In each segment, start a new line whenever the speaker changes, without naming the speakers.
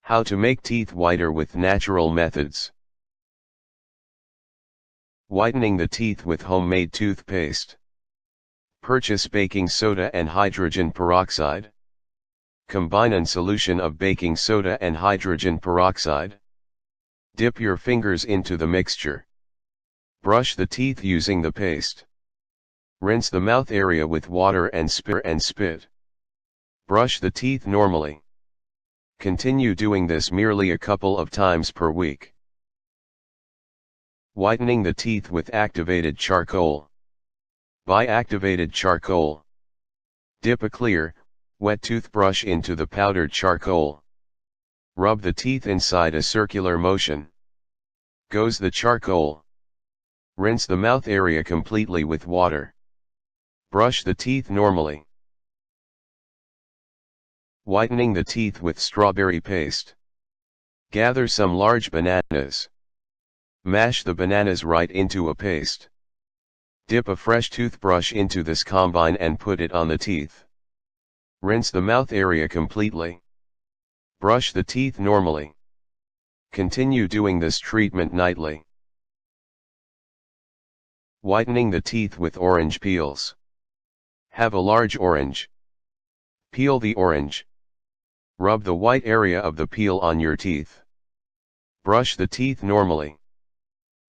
How to make teeth whiter with natural methods. Whitening the teeth with homemade toothpaste. Purchase baking soda and hydrogen peroxide. Combine a solution of baking soda and hydrogen peroxide. Dip your fingers into the mixture. Brush the teeth using the paste. Rinse the mouth area with water and spit. Brush the teeth normally. Continue doing this merely a couple of times per week. Whitening the teeth with activated charcoal. Buy activated charcoal. Dip a clear, wet toothbrush into the powdered charcoal. Rub the teeth inside a circular motion. Goes the charcoal. Rinse the mouth area completely with water. Brush the teeth normally. Whitening the teeth with strawberry paste. Gather some large bananas. Mash the bananas right into a paste. Dip a fresh toothbrush into this combine and put it on the teeth. Rinse the mouth area completely. Brush the teeth normally. Continue doing this treatment nightly. Whitening the teeth with orange peels. Have a large orange. Peel the orange. Rub the white area of the peel on your teeth. Brush the teeth normally.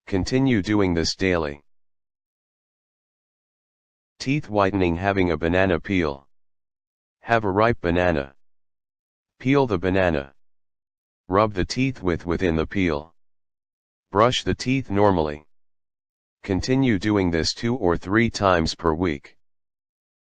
Continue doing this daily. Teeth whitening having a banana peel. Have a ripe banana. Peel the banana. Rub the teeth within the peel. Brush the teeth normally. Continue doing this 2 or 3 times per week.